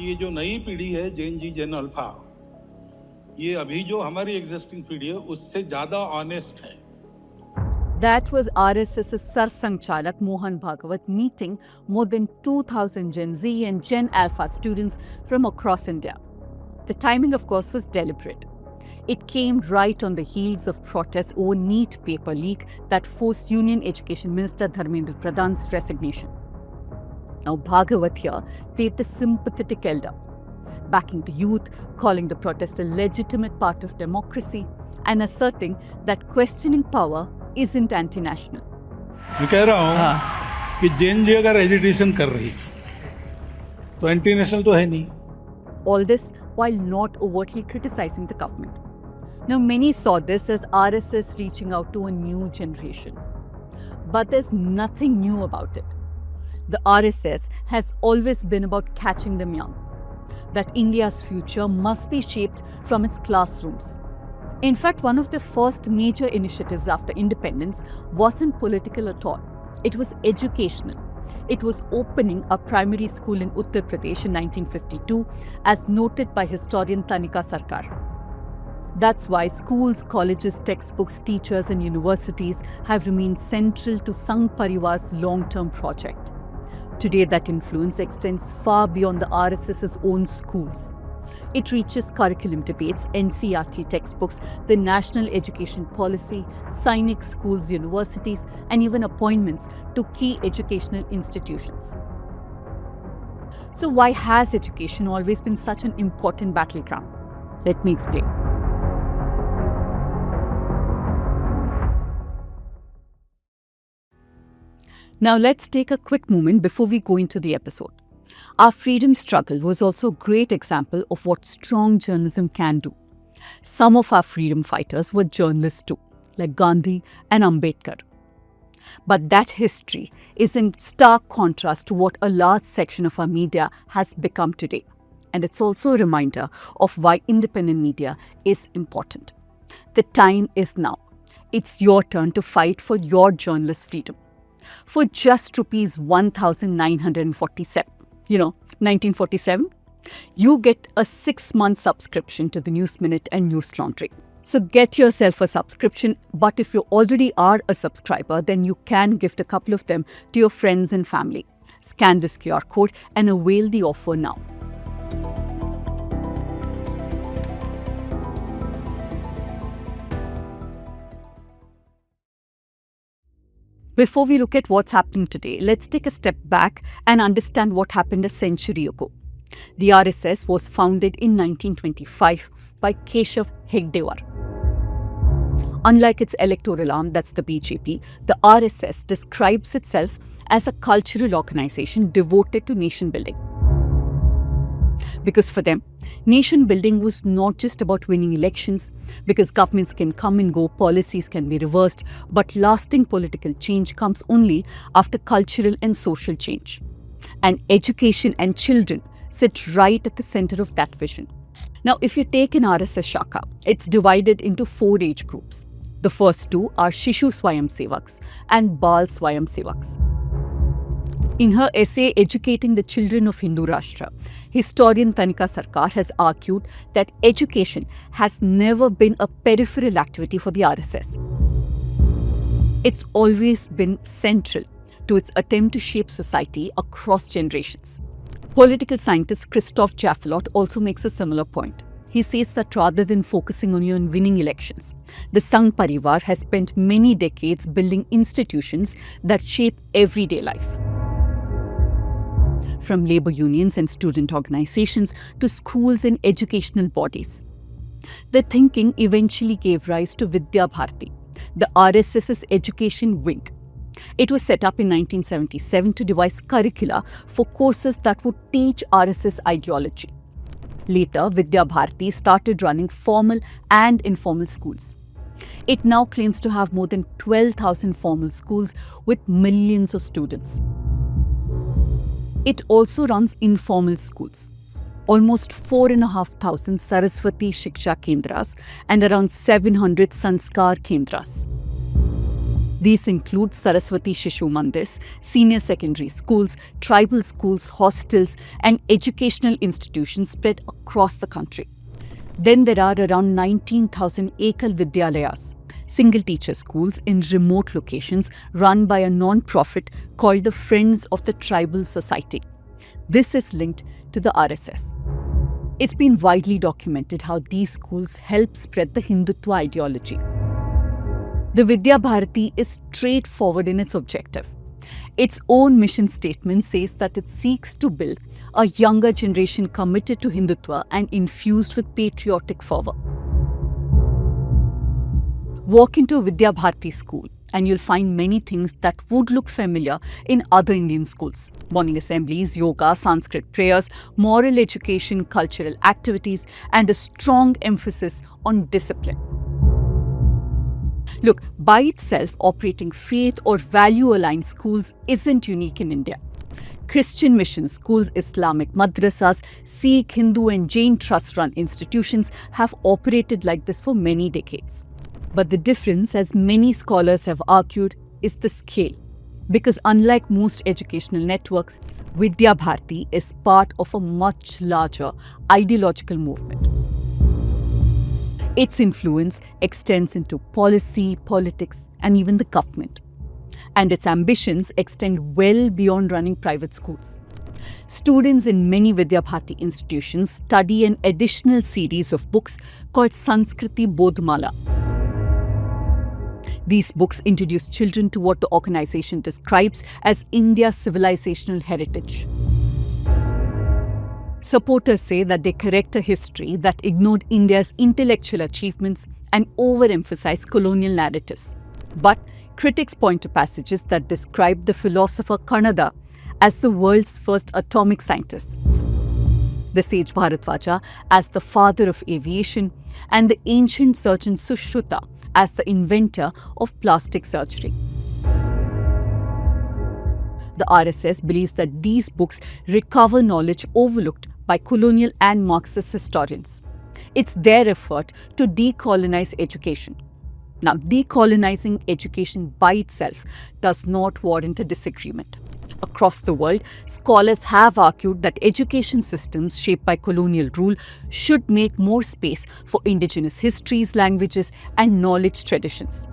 कि ये जो नई पीढ़ी है जेन जी जेन अल्फा, ये अभी जो हमारी एग्जिस्टिंग पीढ़ी है उससे ज्यादा ऑनेस्ट है. That was RSS's Sarsangchalak Mohan Bhagavat meeting more than 2,000 Gen Z and Gen Alpha students from across India. The timing, of course, was deliberate. It came right on the heels of protests over NEET paper leak that forced Union Education Minister Dharmendra Pradhan's resignation. Now, Bhagavat here played the sympathetic elder, backing the youth, calling the protest a legitimate part of democracy, and asserting that questioning power isn't anti-national. मैं कह रहा हूँ कि जेन जी अगर agitation कर रही तो anti national तो है नहीं. All this while not overtly criticizing the government. Now, many saw this as RSS reaching out to a new generation. But there's nothing new about it. The RSS has always been about catching them young, that India's future must be shaped from its classrooms. In fact, one of the first major initiatives after independence wasn't political at all. It was educational. It was opening a primary school in Uttar Pradesh in 1952, as noted by historian Tanika Sarkar. That's why schools, colleges, textbooks, teachers and universities have remained central to Sangh Parivar's long-term project. Today, that influence extends far beyond the RSS's own schools. It reaches curriculum debates, NCERT textbooks, the national education policy, Sainik schools, universities, and even appointments to key educational institutions. So why has education always been such an important battleground? Let me explain. Now let's take a quick moment before we go into the episode. Our freedom struggle was also a great example of what strong journalism can do. Some of our freedom fighters were journalists too, like Gandhi and Ambedkar. But that history is in stark contrast to what a large section of our media has become today. And it's also a reminder of why independent media is important. The time is now. It's your turn to fight for your journalist freedom. For just rupees 1,947, 1947, you get a 6-month subscription to the News Minute and News Laundry. So get yourself a subscription, but if you already are a subscriber, then you can gift a couple of them to your friends and family. Scan this QR code and avail the offer now. Before we look at what's happening today, let's take a step back and understand what happened a century ago. The RSS was founded in 1925 by Keshav Hegdewar. Unlike its electoral arm, that's the BJP, the RSS describes itself as a cultural organization devoted to nation building. Because for them, nation building was not just about winning elections, because governments can come and go, policies can be reversed, but lasting political change comes only after cultural and social change. And education and children sit right at the center of that vision. Now, if you take an RSS Shaka, it's divided into 4 age groups. The first 2 are Shishu Swayamsevaks and Bal Swayamsevaks. In her essay Educating the Children of Hindu Rashtra, historian Tanika Sarkar has argued that education has never been a peripheral activity for the RSS. It's always been central to its attempt to shape society across generations. Political scientist Christoph Jaffelot also makes a similar point. He says that rather than focusing only on winning elections, the Sangh Parivar has spent many decades building institutions that shape everyday life. From labor unions and student organizations to schools and educational bodies. The thinking eventually gave rise to Vidya Bharati, the RSS's education wing. It was set up in 1977 to devise curricula for courses that would teach RSS ideology. Later, Vidya Bharati started running formal and informal schools. It now claims to have more than 12,000 formal schools with millions of students. It also runs informal schools, almost 4,500 Saraswati Shiksha Kendras and around 700 Sanskar Kendras. These include Saraswati Shishu Mandirs, senior secondary schools, tribal schools, hostels, and educational institutions spread across the country. Then there are around 19,000 Ekal Vidyalayas, single teacher schools in remote locations run by a non-profit called the Friends of the Tribal Society. This is linked to the RSS. It's been widely documented how these schools help spread the Hindutva ideology. The Vidya Bharati is straightforward in its objective. Its own mission statement says that it seeks to build a younger generation committed to Hindutva and infused with patriotic fervour. Walk into a Vidya Bharati school and you'll find many things that would look familiar in other Indian schools. Morning assemblies, yoga, Sanskrit prayers, moral education, cultural activities, and a strong emphasis on discipline. Look, by itself, operating faith or value-aligned schools isn't unique in India. Christian mission schools, Islamic madrasas, Sikh, Hindu and Jain trust-run institutions have operated like this for many decades. But the difference, as many scholars have argued, is the scale. Because unlike most educational networks, Vidya Bharati is part of a much larger ideological movement. Its influence extends into policy, politics, and even the government. And its ambitions extend well beyond running private schools. Students in many Vidya Bharati institutions study an additional series of books called Sanskriti Bodhmala. These books introduce children to what the organization describes as India's civilizational heritage. Supporters say that they correct a history that ignored India's intellectual achievements and overemphasized colonial narratives. But critics point to passages that describe the philosopher Kannada as the world's first atomic scientist, the sage Bharadwaja as the father of aviation, and the ancient surgeon Sushruta as the inventor of plastic surgery. The RSS believes that these books recover knowledge overlooked by colonial and Marxist historians. It's their effort to decolonize education. Now, decolonizing education by itself does not warrant a disagreement. Across the world, scholars have argued that education systems shaped by colonial rule should make more space for indigenous histories, languages, and knowledge traditions.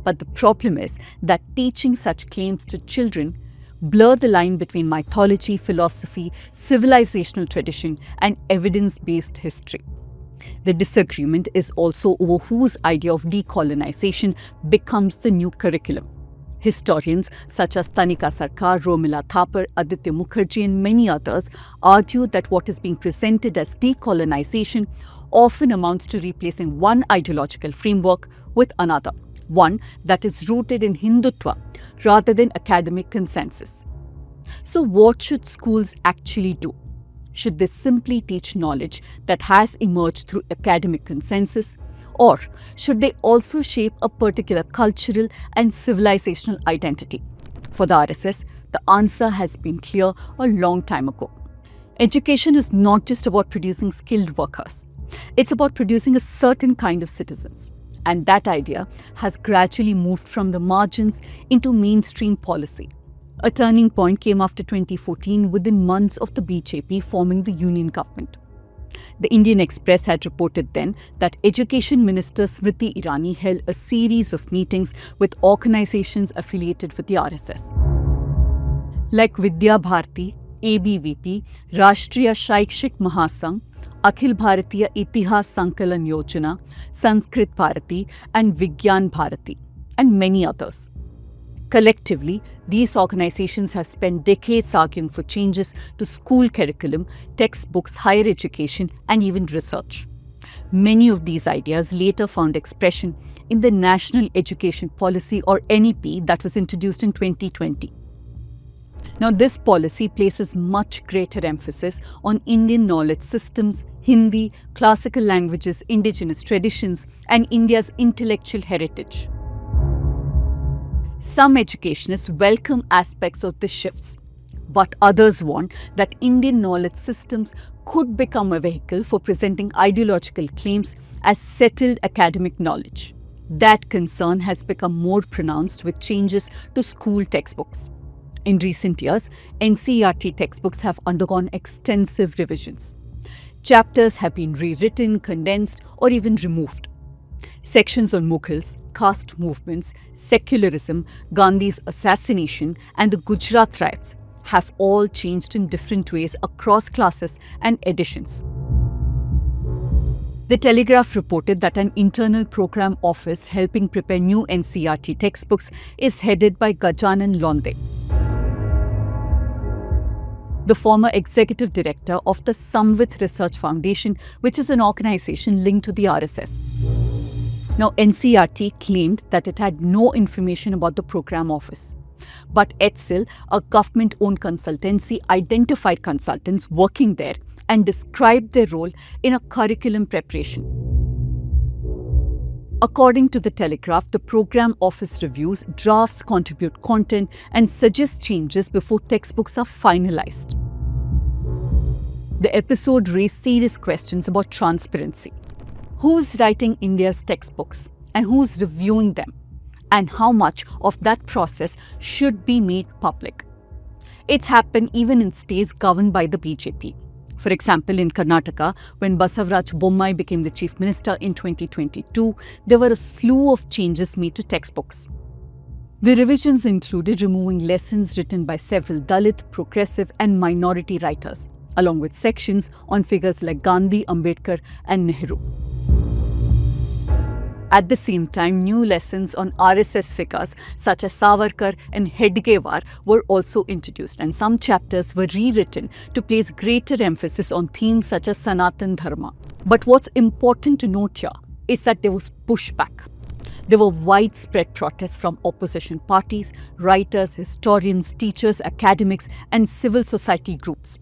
But the problem is that teaching such claims to children blur the line between mythology, philosophy, civilizational tradition, and evidence-based history. The disagreement is also over whose idea of decolonization becomes the new curriculum. Historians such as Tanika Sarkar, Romila Thapar, Aditya Mukherjee and many others argue that what is being presented as decolonization often amounts to replacing one ideological framework with another, one that is rooted in Hindutva rather than academic consensus. So what should schools actually do? Should they simply teach knowledge that has emerged through academic consensus? Or should they also shape a particular cultural and civilizational identity? For the RSS, the answer has been clear a long time ago. Education is not just about producing skilled workers. It's about producing a certain kind of citizens. And that idea has gradually moved from the margins into mainstream policy. A turning point came after 2014 within months of the BJP forming the union government. The Indian Express had reported then that Education Minister Smriti Irani held a series of meetings with organizations affiliated with the RSS. Like Vidya Bharati, ABVP, Rashtriya Shaikshik Mahasangh, Akhil Bharatiya Itihas Sankalan Yojana, Sanskrit Bharati and Vigyan Bharati, and many others. Collectively, these organizations have spent decades arguing for changes to school curriculum, textbooks, higher education, and even research. Many of these ideas later found expression in the National Education Policy or NEP that was introduced in 2020. Now, this policy places much greater emphasis on Indian knowledge systems, Hindi, classical languages, indigenous traditions, and India's intellectual heritage. Some educationists welcome aspects of the shifts, but others want that Indian knowledge systems could become a vehicle for presenting ideological claims as settled academic knowledge. That concern has become more pronounced with changes to school textbooks. In recent years, NCERT textbooks have undergone extensive revisions. Chapters have been rewritten, condensed, or even removed. Sections on Mughals, caste movements, secularism, Gandhi's assassination, and the Gujarat riots have all changed in different ways across classes and editions. The Telegraph reported that an internal program office helping prepare new NCERT textbooks is headed by Gajanan Londe, the former executive director of the Samvit Research Foundation, which is an organization linked to the RSS. Now, NCERT claimed that it had no information about the program office. But ETSIL, a government-owned consultancy, identified consultants working there and described their role in a curriculum preparation. According to the Telegraph, the program office reviews, drafts, contribute content, and suggest changes before textbooks are finalized. The episode raised serious questions about transparency. Who's writing India's textbooks and who's reviewing them? And how much of that process should be made public? It's happened even in states governed by the BJP. For example, in Karnataka, when Basavaraj Bommai became the chief minister in 2022, there were a slew of changes made to textbooks. The revisions included removing lessons written by several Dalit, progressive, and minority writers, along with sections on figures like Gandhi, Ambedkar, and Nehru. At the same time, new lessons on RSS figures such as Savarkar and Hedgewar were also introduced, and some chapters were rewritten to place greater emphasis on themes such as Sanatan Dharma. But what's important to note here is that there was pushback. There were widespread protests from opposition parties, writers, historians, teachers, academics, and civil society groups.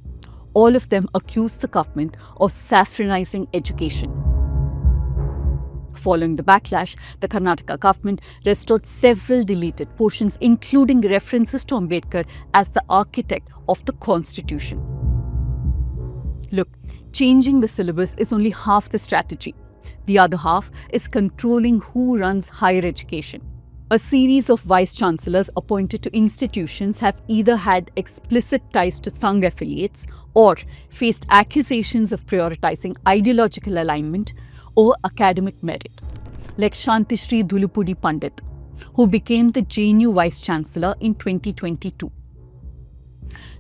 All of them accused the government of saffronizing education. Following the backlash, the Karnataka government restored several deleted portions, including references to Ambedkar as the architect of the constitution. Look, changing the syllabus is only half the strategy. The other half is controlling who runs higher education. A series of vice-chancellors appointed to institutions have either had explicit ties to Sangh affiliates or faced accusations of prioritizing ideological alignment or academic merit, like Shantishri Dhulupudi Pandit, who became the JNU Vice-Chancellor in 2022.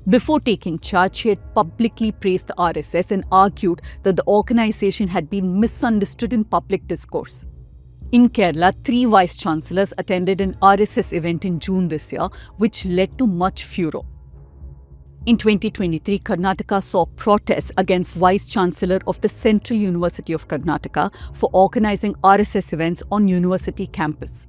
Before taking charge, she had publicly praised the RSS and argued that the organization had been misunderstood in public discourse. In Kerala, 3 vice-chancellors attended an RSS event in June this year, which led to much furor. In 2023, Karnataka saw protests against Vice-Chancellor of the Central University of Karnataka for organizing RSS events on university campus.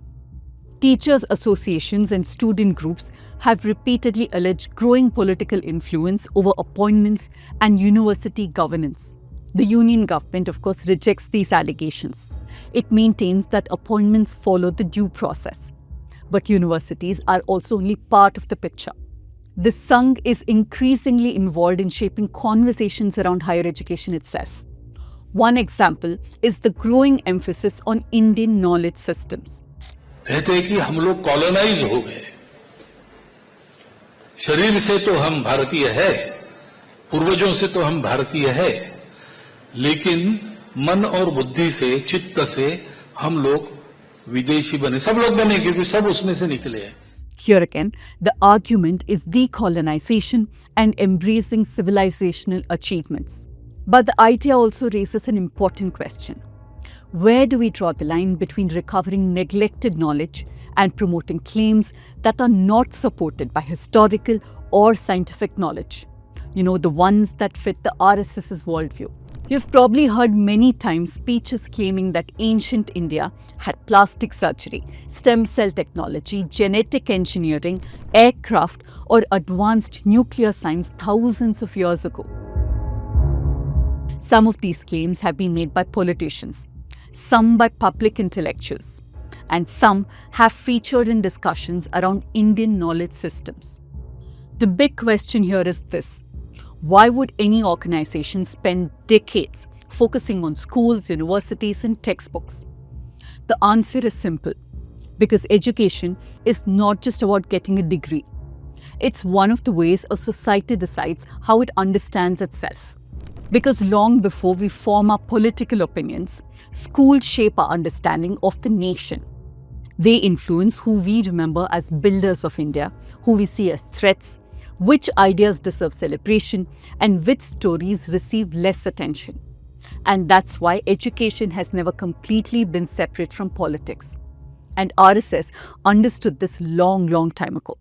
Teachers' associations and student groups have repeatedly alleged growing political influence over appointments and university governance. The union government, of course, rejects these allegations. It maintains that appointments follow the due process. But universities are also only part of the picture. The Sangh is increasingly involved in shaping conversations around higher education itself. One example is the growing emphasis on Indian knowledge systems. कहते हैं कि हम लोग colonise हो गए, शरीर से तो हम भारतीय है, पूर्वजों से तो हम भारतीय है, लेकिन मन और बुद्धि से, चित्त से हम लोग विदेशी बने. सब लोग बने क्योंकि सब उसमें से निकले हैं. Here again, the argument is decolonization and embracing civilizational achievements. But the idea also raises an important question. Where do we draw the line between recovering neglected knowledge and promoting claims that are not supported by historical or scientific knowledge? The ones that fit the RSS's worldview. You've probably heard many times speeches claiming that ancient India had plastic surgery, stem cell technology, genetic engineering, aircraft, or advanced nuclear science thousands of years ago. Some of these claims have been made by politicians, some by public intellectuals, and some have featured in discussions around Indian knowledge systems. The big question here is this. Why would any organization spend decades focusing on schools, universities, and textbooks? The answer is simple. Because education is not just about getting a degree. It's one of the ways a society decides how it understands itself. Because long before we form our political opinions, schools shape our understanding of the nation. They influence who we remember as builders of India, who we see as threats, which ideas deserve celebration, and which stories receive less attention. And that's why education has never completely been separate from politics. And RSS understood this long time ago.